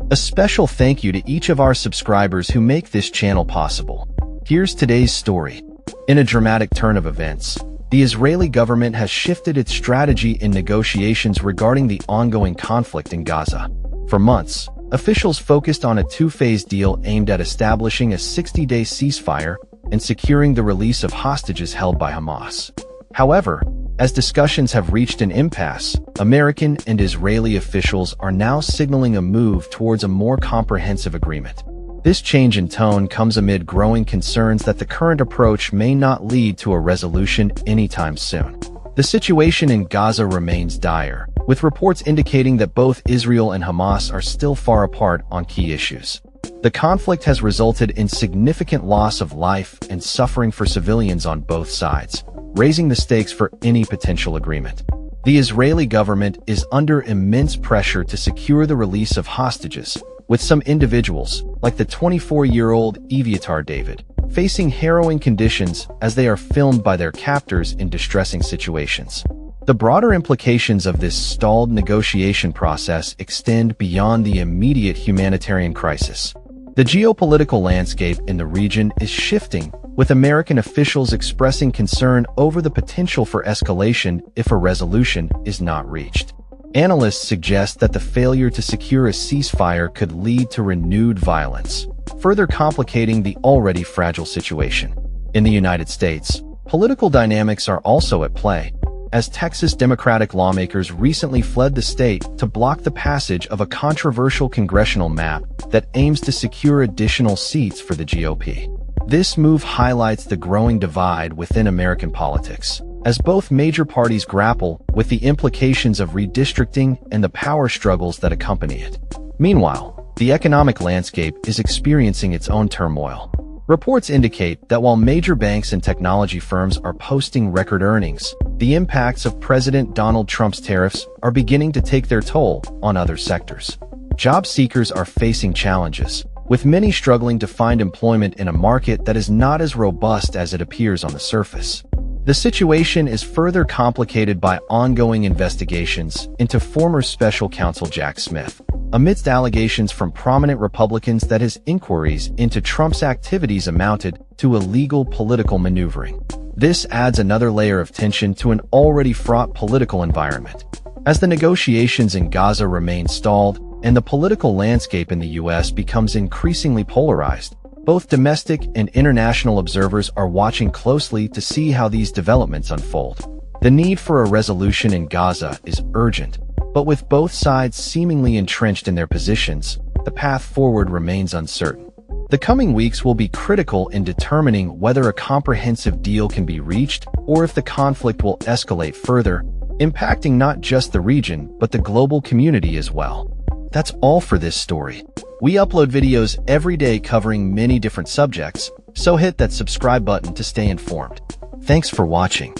A special thank you to each of our subscribers who make this channel possible. Here's today's story. In a dramatic turn of events, the Israeli government has shifted its strategy in negotiations regarding the ongoing conflict in Gaza. For months, officials focused on a two-phase deal aimed at establishing a 60-day ceasefire and securing the release of hostages held by Hamas. However, as discussions have reached an impasse, American and Israeli officials are now signaling a move towards a more comprehensive agreement. This change in tone comes amid growing concerns that the current approach may not lead to a resolution anytime soon. The situation in Gaza remains dire, with reports indicating that both Israel and Hamas are still far apart on key issues. The conflict has resulted in significant loss of life and suffering for civilians on both sides, raising the stakes for any potential agreement. The Israeli government is under immense pressure to secure the release of hostages, with some individuals, like the 24-year-old Eviatar David, facing harrowing conditions as they are filmed by their captors in distressing situations. The broader implications of this stalled negotiation process extend beyond the immediate humanitarian crisis. The geopolitical landscape in the region is shifting, with American officials expressing concern over the potential for escalation if a resolution is not reached. Analysts suggest that the failure to secure a ceasefire could lead to renewed violence, further complicating the already fragile situation. In the United States, political dynamics are also at play, as Texas Democratic lawmakers recently fled the state to block the passage of a controversial congressional map that aims to secure additional seats for the GOP. This move highlights the growing divide within American politics, as both major parties grapple with the implications of redistricting and the power struggles that accompany it. Meanwhile, the economic landscape is experiencing its own turmoil. Reports indicate that while major banks and technology firms are posting record earnings, the impacts of President Donald Trump's tariffs are beginning to take their toll on other sectors. Job seekers are facing challenges, with many struggling to find employment in a market that is not as robust as it appears on the surface. The situation is further complicated by ongoing investigations into former special counsel Jack Smith, amidst allegations from prominent Republicans that his inquiries into Trump's activities amounted to illegal political maneuvering. This adds another layer of tension to an already fraught political environment. As the negotiations in Gaza remain stalled and the political landscape in the U.S. becomes increasingly polarized, both domestic and international observers are watching closely to see how these developments unfold. The need for a resolution in Gaza is urgent, but with both sides seemingly entrenched in their positions, the path forward remains uncertain. The coming weeks will be critical in determining whether a comprehensive deal can be reached or if the conflict will escalate further, impacting not just the region but the global community as well. That's all for this story. We upload videos every day covering many different subjects, so hit that subscribe button to stay informed. Thanks for watching.